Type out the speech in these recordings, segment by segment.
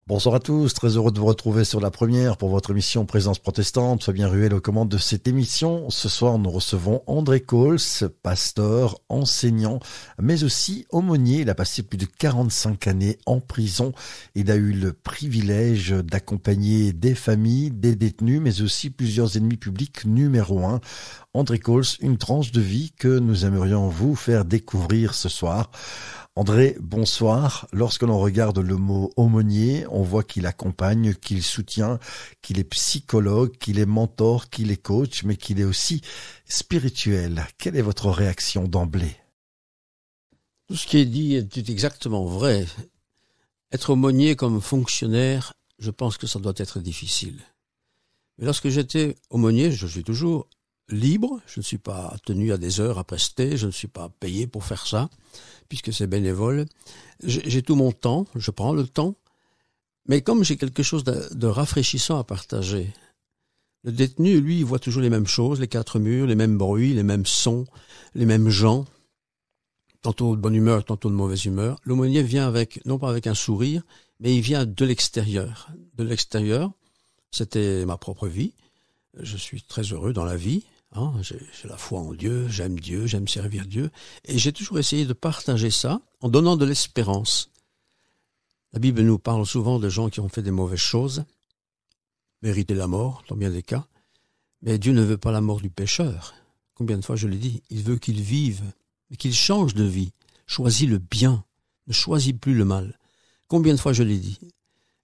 Bonsoir à tous, très heureux de vous retrouver sur la première pour votre émission Présence protestante. Fabien Ruel aux commandes de cette émission. Ce soir, nous recevons André Cols, pasteur, enseignant, mais aussi aumônier. Il a passé plus de 45 années en prison. Il a eu le privilège d'accompagner des familles, des détenus, mais aussi plusieurs ennemis publics numéro 1. André Cols, une tranche de vie que nous aimerions vous faire découvrir ce soir. André, bonsoir. Lorsque l'on regarde le mot aumônier, on voit qu'il accompagne, qu'il soutient, qu'il est psychologue, qu'il est mentor, qu'il est coach, mais qu'il est aussi spirituel. Quelle est votre réaction d'emblée? Tout ce qui est dit est exactement vrai. Être aumônier comme fonctionnaire, je pense que ça doit être difficile. Mais lorsque j'étais aumônier, je suis toujours libre, je ne suis pas tenu à des heures à prester, je ne suis pas payé pour faire ça, puisque c'est bénévole. J'ai tout mon temps, je prends le temps, mais comme j'ai quelque chose de rafraîchissant à partager, le détenu, lui, il voit toujours les mêmes choses, les quatre murs, les mêmes bruits, les mêmes sons, les mêmes gens, tantôt de bonne humeur, tantôt de mauvaise humeur. L'aumônier vient avec, non pas avec un sourire, mais il vient de l'extérieur. De l'extérieur, c'était ma propre vie. Je suis très heureux dans la vie. J'ai la foi en Dieu, j'aime servir Dieu. Et j'ai toujours essayé de partager ça en donnant de l'espérance. La Bible nous parle souvent de gens qui ont fait des mauvaises choses, mérité la mort, dans bien des cas. Mais Dieu ne veut pas la mort du pécheur. Combien de fois je l'ai dit, il veut qu'il vive, mais qu'il change de vie, choisit le bien, ne choisit plus le mal. Combien de fois je l'ai dit.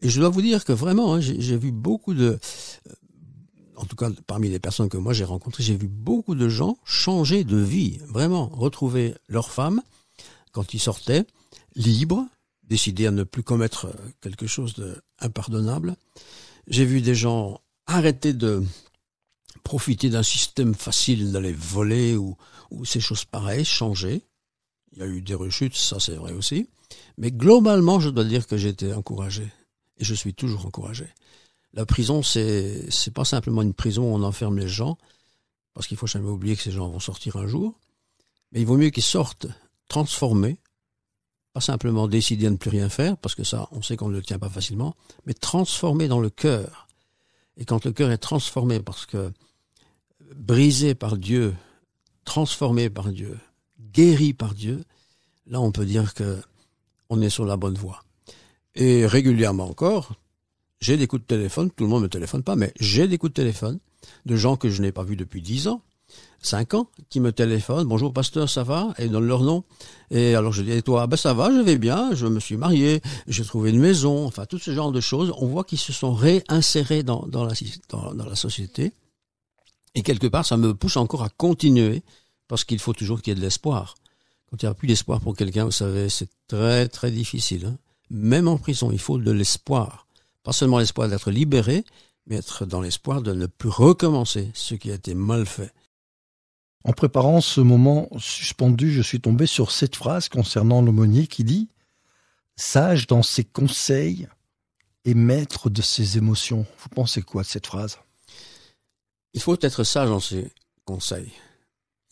Et je dois vous dire que vraiment, j'ai vu beaucoup de... En tout cas, parmi les personnes que moi j'ai rencontrées, j'ai vu beaucoup de gens changer de vie, vraiment retrouver leur femme quand ils sortaient, libres, décider à ne plus commettre quelque chose d'impardonnable. J'ai vu des gens arrêter de profiter d'un système facile d'aller voler ou ces choses pareilles, changer. Il y a eu des rechutes, ça c'est vrai aussi. Mais globalement, je dois dire que j'ai été encouragé. Et je suis toujours encouragé. La prison, c'est pas simplement une prison où on enferme les gens, parce qu'il faut jamais oublier que ces gens vont sortir un jour, mais il vaut mieux qu'ils sortent transformés, pas simplement décider à ne plus rien faire, parce que ça, on sait qu'on ne le tient pas facilement, mais transformés dans le cœur. Et quand le cœur est transformé, parce que brisé par Dieu, transformé par Dieu, guéri par Dieu, là on peut dire que on est sur la bonne voie. Et régulièrement encore, j'ai des coups de téléphone, tout le monde ne me téléphone pas, mais j'ai des coups de téléphone de gens que je n'ai pas vus depuis 10 ans, 5 ans, qui me téléphonent. Bonjour pasteur, ça va? Et ils donnent leur nom. Et alors je dis, et toi? Ben ça va, je vais bien, je me suis marié, j'ai trouvé une maison, enfin tout ce genre de choses. On voit qu'ils se sont réinsérés dans la société. Et quelque part, ça me pousse encore à continuer, parce qu'il faut toujours qu'il y ait de l'espoir. Quand il n'y a plus d'espoir pour quelqu'un, vous savez, c'est très très difficile. Même en prison, il faut de l'espoir. Pas seulement l'espoir d'être libéré, mais être dans l'espoir de ne plus recommencer ce qui a été mal fait. En préparant ce moment suspendu, je suis tombé sur cette phrase concernant l'aumônier qui dit « Sage dans ses conseils et maître de ses émotions ». Vous pensez quoi de cette phrase? Il faut être sage dans ses conseils.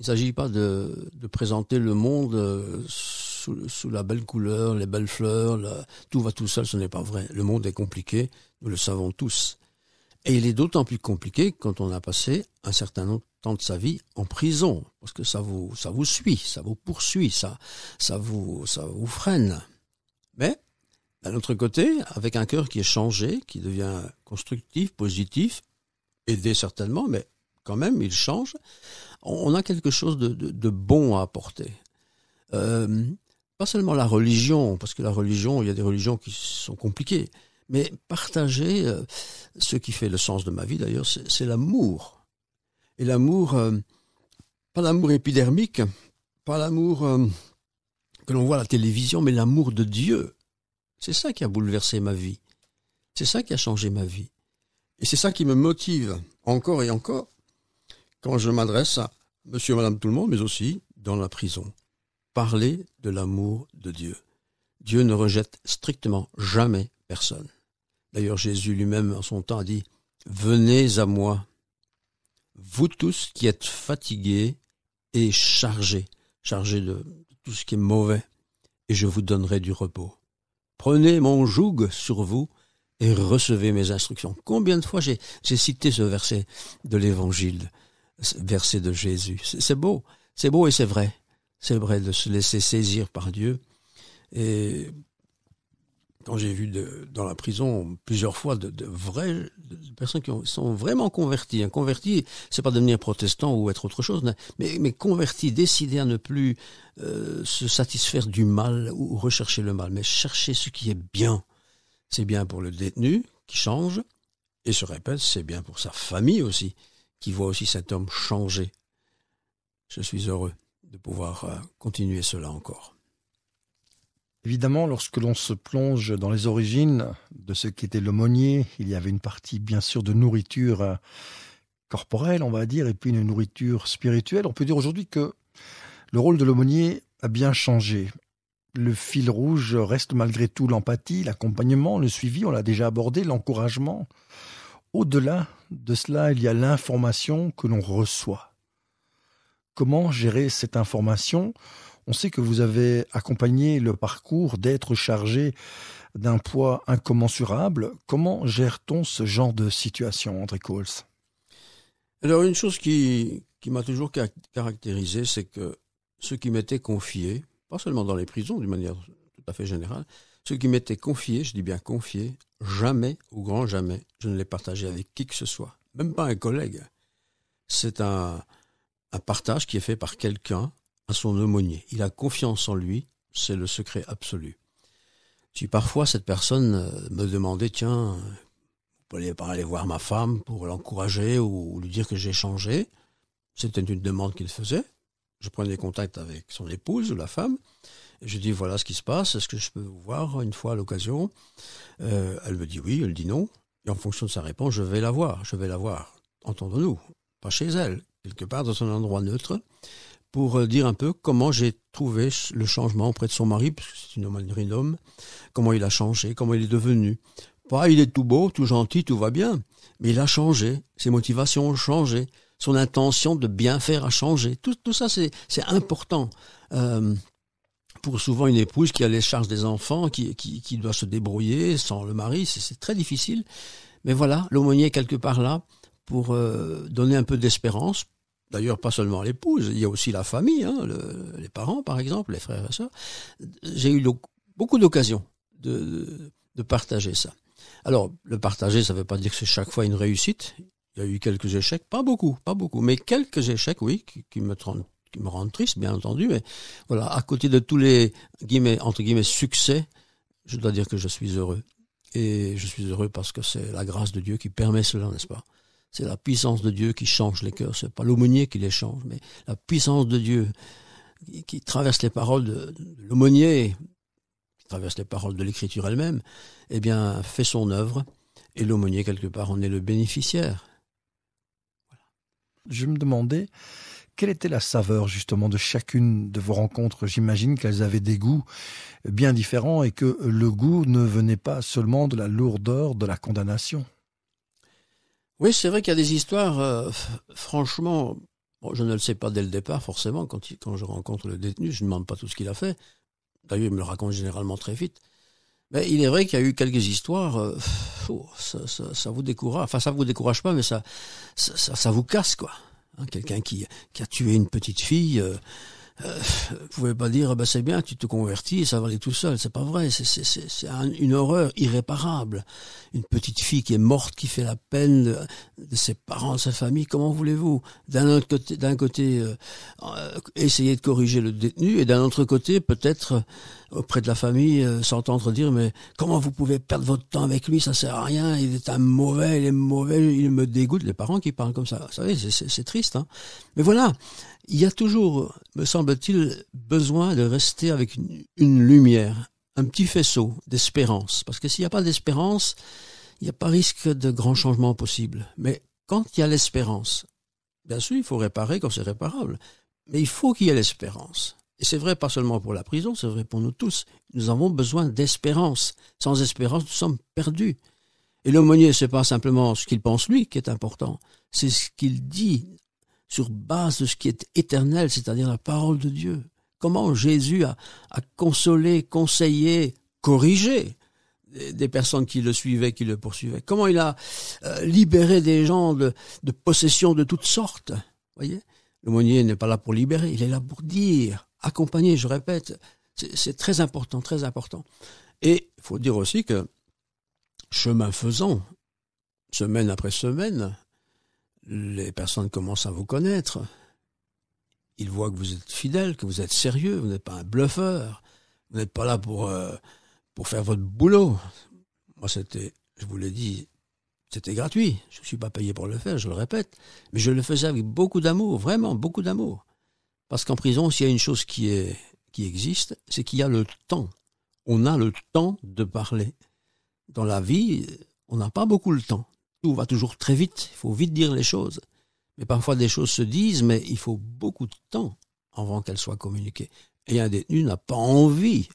Il ne s'agit pas de présenter le monde sous la belle couleur, les belles fleurs, tout va tout seul, ce n'est pas vrai. Le monde est compliqué, nous le savons tous. Et il est d'autant plus compliqué quand on a passé un certain temps de sa vie en prison, parce que ça vous suit, ça vous poursuit, ça vous freine. Mais, d'un autre côté, avec un cœur qui est changé, qui devient constructif, positif, aidé certainement, mais quand même, il change, on a quelque chose de bon à apporter. Pas seulement la religion, parce que la religion, il y a des religions qui sont compliquées, mais partager ce qui fait le sens de ma vie d'ailleurs, c'est l'amour. Et l'amour, pas l'amour épidermique, pas l'amour que l'on voit à la télévision, mais l'amour de Dieu. C'est ça qui a bouleversé ma vie. C'est ça qui a changé ma vie. Et c'est ça qui me motive encore et encore quand je m'adresse à monsieur et madame tout le monde, mais aussi dans la prison. Parler de l'amour de Dieu. Dieu ne rejette strictement jamais personne. D'ailleurs, Jésus lui-même, en son temps, a dit « Venez à moi, vous tous qui êtes fatigués et chargés de tout ce qui est mauvais, et je vous donnerai du repos. Prenez mon joug sur vous et recevez mes instructions. Combien de fois j'ai cité ce verset de l'Évangile, ce verset de Jésus. C'est beau et c'est vrai. C'est vrai de se laisser saisir par Dieu. Et quand j'ai vu dans la prison plusieurs fois de personnes qui sont vraiment converties. Un converti, c'est pas devenir protestant ou être autre chose, mais converti, décider à ne plus se satisfaire du mal ou rechercher le mal, mais chercher ce qui est bien. C'est bien pour le détenu qui change, et se répète, c'est bien pour sa famille aussi, qui voit aussi cet homme changer. Je suis heureux de pouvoir continuer cela encore. Évidemment, lorsque l'on se plonge dans les origines de ce qu'était l'aumônier, il y avait une partie, bien sûr, de nourriture corporelle, on va dire, et puis une nourriture spirituelle. On peut dire aujourd'hui que le rôle de l'aumônier a bien changé. Le fil rouge reste malgré tout l'empathie, l'accompagnement, le suivi, on l'a déjà abordé, l'encouragement. Au-delà de cela, il y a l'information que l'on reçoit. Comment gérer cette information ? On sait que vous avez accompagné le parcours d'être chargé d'un poids incommensurable. Comment gère-t-on ce genre de situation, André Coles ? Alors, une chose qui m'a toujours caractérisé, c'est que ceux qui m'étaient confiés, pas seulement dans les prisons, d'une manière tout à fait générale, ceux qui m'étaient confiés, je dis bien confiés, jamais, au grand jamais, je ne les partageais avec qui que ce soit, même pas un collègue. C'est un partage qui est fait par quelqu'un à son aumônier. Il a confiance en lui, c'est le secret absolu. Si parfois cette personne me demandait, tiens, vous pourriez pas aller voir ma femme pour l'encourager ou lui dire que j'ai changé, c'était une demande qu'il faisait. Je prenais contact avec son épouse ou la femme, et je dis voilà ce qui se passe, est-ce que je peux vous voir une fois à l'occasion ? Elle me dit oui, elle dit non, et en fonction de sa réponse, je vais la voir, entendons-nous, pas chez elle, quelque part dans un endroit neutre, pour dire un peu comment j'ai trouvé le changement auprès de son mari, parce que c'est une aumônerie d'homme, comment il a changé, comment il est devenu. Pas il est tout beau, tout gentil, tout va bien, mais il a changé, ses motivations ont changé, son intention de bien faire a changé. Tout ça, c'est important. Pour souvent une épouse qui a les charges des enfants, qui doit se débrouiller sans le mari, c'est très difficile. Mais voilà, l'aumônier est quelque part là pour donner un peu d'espérance. D'ailleurs, pas seulement l'épouse, il y a aussi la famille, hein, les parents par exemple, les frères et sœurs. J'ai eu beaucoup d'occasions de partager ça. Alors, le partager, ça ne veut pas dire que c'est chaque fois une réussite. Il y a eu quelques échecs, pas beaucoup, mais quelques échecs, oui, qui me rendent triste, bien entendu. Mais voilà, à côté de tous les entre guillemets succès, je dois dire que je suis heureux. Et je suis heureux parce que c'est la grâce de Dieu qui permet cela, n'est-ce pas ? C'est la puissance de Dieu qui change les cœurs. C'est pas l'aumônier qui les change, mais la puissance de Dieu qui traverse les paroles de l'aumônier, qui traverse les paroles de l'Écriture elle-même, eh bien, fait son œuvre. Et l'aumônier, quelque part, en est le bénéficiaire. Voilà. Je me demandais, quelle était la saveur, justement, de chacune de vos rencontres ? J'imagine qu'elles avaient des goûts bien différents et que le goût ne venait pas seulement de la lourdeur de la condamnation. Oui, c'est vrai qu'il y a des histoires, franchement, je ne le sais pas dès le départ, forcément, quand je rencontre le détenu, je ne demande pas tout ce qu'il a fait. D'ailleurs, il me le raconte généralement très vite. Mais il est vrai qu'il y a eu quelques histoires, ça vous décourage, enfin ça vous décourage pas, mais ça vous casse, quoi. Hein, quelqu'un qui a tué une petite fille, vous pouvez pas dire c'est bien, tu te convertis et ça va aller tout seul, c'est pas vrai, c'est une horreur irréparable. Une petite fille qui est morte, qui fait la peine de ses parents, de sa famille, comment voulez-vous d'un côté essayer de corriger le détenu et d'un autre côté peut-être auprès de la famille s'entendre dire mais comment vous pouvez perdre votre temps avec lui, ça sert à rien, il est mauvais, il me dégoûte. Les parents qui parlent comme ça, vous savez, c'est triste, hein. Mais voilà, il y a toujours, me semble-t-il, besoin de rester avec une lumière, un petit faisceau d'espérance. Parce que s'il n'y a pas d'espérance, il n'y a pas risque de grands changements possibles. Mais quand il y a l'espérance, bien sûr, il faut réparer quand c'est réparable. Mais il faut qu'il y ait l'espérance. Et c'est vrai pas seulement pour la prison, c'est vrai pour nous tous. Nous avons besoin d'espérance. Sans espérance, nous sommes perdus. Et l'aumônier, c'est pas simplement ce qu'il pense lui qui est important. C'est ce qu'il dit sur base de ce qui est éternel, c'est-à-dire la parole de Dieu. Comment Jésus a consolé, conseillé, corrigé des personnes qui le suivaient, qui le poursuivaient. Comment il a libéré des gens de possessions de toutes sortes. Voyez, l'aumônier n'est pas là pour libérer, il est là pour dire, accompagner, je répète. C'est très important, très important. Et il faut dire aussi que, chemin faisant, semaine après semaine, les personnes commencent à vous connaître. Ils voient que vous êtes fidèle, que vous êtes sérieux, vous n'êtes pas un bluffeur, vous n'êtes pas là pour faire votre boulot. Moi, je vous l'ai dit, c'était gratuit. Je ne suis pas payé pour le faire, je le répète. Mais je le faisais avec beaucoup d'amour, vraiment beaucoup d'amour. Parce qu'en prison, s'il y a une chose qui existe, c'est qu'il y a le temps. On a le temps de parler. Dans la vie, on n'a pas beaucoup le temps. Tout va toujours très vite. Il faut vite dire les choses. Mais parfois, des choses se disent, mais il faut beaucoup de temps avant qu'elles soient communiquées. Et un détenu n'a pas envie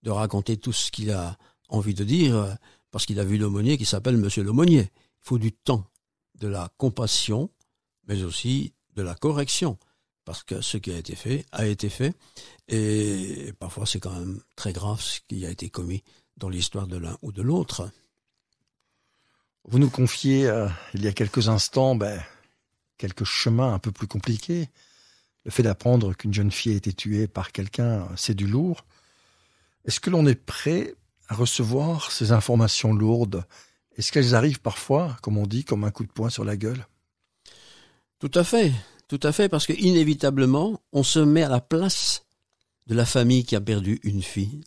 de raconter tout ce qu'il a envie de dire parce qu'il a vu l'aumônier qui s'appelle Monsieur l'aumônier. Il faut du temps, de la compassion, mais aussi de la correction. Parce que ce qui a été fait, et parfois c'est quand même très grave ce qui a été commis dans l'histoire de l'un ou de l'autre. Vous nous confiez il y a quelques instants quelques chemins un peu plus compliqués. Le fait d'apprendre qu'une jeune fille a été tuée par quelqu'un, c'est du lourd. Est-ce que l'on est prêt à recevoir ces informations lourdes? Est-ce qu'elles arrivent parfois, comme on dit, comme un coup de poing sur la gueule? Tout à fait, parce que inévitablement, on se met à la place de la famille qui a perdu une fille.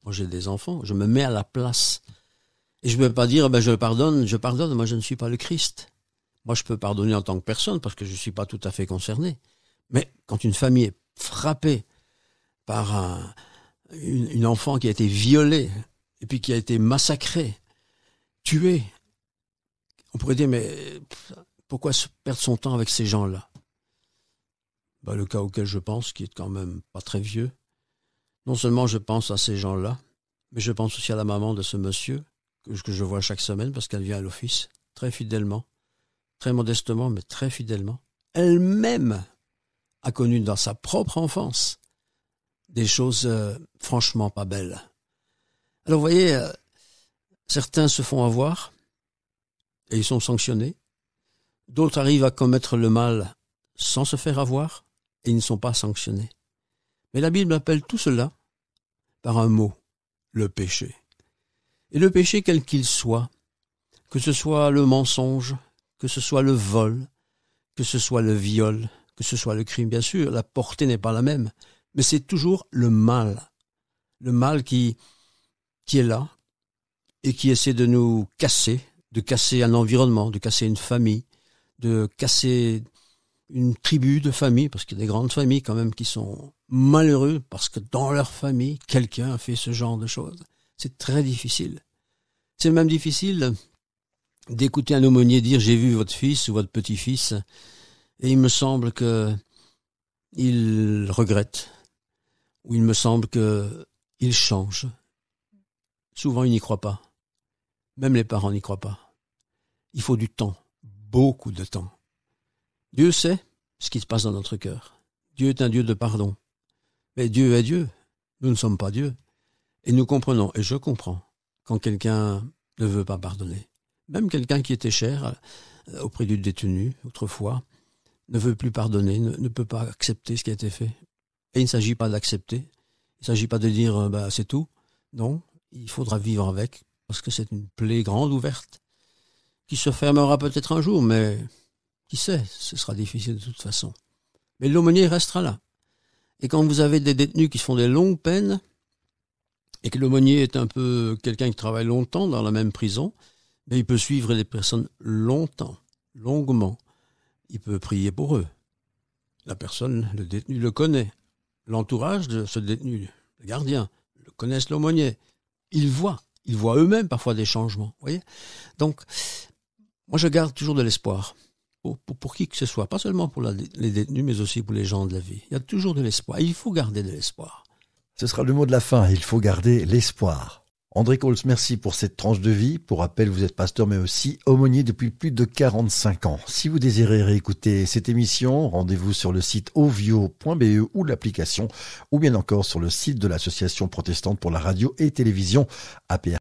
Moi, j'ai des enfants, je me mets à la place. Et je ne peux pas dire, je pardonne, moi je ne suis pas le Christ. Moi, je peux pardonner en tant que personne, parce que je ne suis pas tout à fait concerné. Mais quand une famille est frappée par une enfant qui a été violée, et puis qui a été massacrée, tuée, on pourrait dire, mais pourquoi se perdre son temps avec ces gens-là? Le cas auquel je pense, qui est quand même pas très vieux, non seulement je pense à ces gens-là, mais je pense aussi à la maman de ce monsieur, que je vois chaque semaine, parce qu'elle vient à l'office, très fidèlement, très modestement, mais très fidèlement. Elle-même a connu dans sa propre enfance des choses franchement pas belles. Alors vous voyez, certains se font avoir, et ils sont sanctionnés. D'autres arrivent à commettre le mal sans se faire avoir, et ils ne sont pas sanctionnés. Mais la Bible appelle tout cela par un mot, le péché. Et le péché, quel qu'il soit, que ce soit le mensonge, que ce soit le vol, que ce soit le viol, que ce soit le crime, bien sûr, la portée n'est pas la même, mais c'est toujours le mal qui est là et qui essaie de nous casser, de casser un environnement, de casser une famille, de casser une tribu de famille, parce qu'il y a des grandes familles quand même qui sont malheureuses parce que dans leur famille, quelqu'un a fait ce genre de choses. C'est très difficile. C'est même difficile d'écouter un aumônier dire « j'ai vu votre fils ou votre petit-fils » et il me semble qu'il regrette, ou il me semble qu'il change. Souvent, il n'y croit pas. Même les parents n'y croient pas. Il faut du temps, beaucoup de temps. Dieu sait ce qui se passe dans notre cœur. Dieu est un Dieu de pardon. Mais Dieu est Dieu. Nous ne sommes pas Dieu. Et nous comprenons, et je comprends, quand quelqu'un ne veut pas pardonner. Même quelqu'un qui était cher auprès du détenu, autrefois, ne veut plus pardonner, ne peut pas accepter ce qui a été fait. Et il ne s'agit pas d'accepter. Il ne s'agit pas de dire c'est tout. Non, il faudra vivre avec, parce que c'est une plaie grande ouverte, qui se fermera peut-être un jour, mais qui sait, ce sera difficile de toute façon. Mais l'aumônier restera là. Et quand vous avez des détenus qui font des longues peines, et que l'aumônier est un peu quelqu'un qui travaille longtemps dans la même prison, mais il peut suivre les personnes longtemps, longuement. Il peut prier pour eux. La personne, le détenu le connaît. L'entourage de ce détenu, le gardien, le connaissent l'aumônier. Ils voient eux-mêmes parfois des changements. Voyez. Donc, moi je garde toujours de l'espoir. Pour qui que ce soit, pas seulement pour les détenus, mais aussi pour les gens de la vie. Il y a toujours de l'espoir. Il faut garder de l'espoir. Ce sera le mot de la fin. Il faut garder l'espoir. André Cols, merci pour cette tranche de vie. Pour rappel, vous êtes pasteur, mais aussi aumônier depuis plus de 45 ans. Si vous désirez réécouter cette émission, rendez-vous sur le site ovio.be ou l'application, ou bien encore sur le site de l'Association protestante pour la radio et télévision, APR.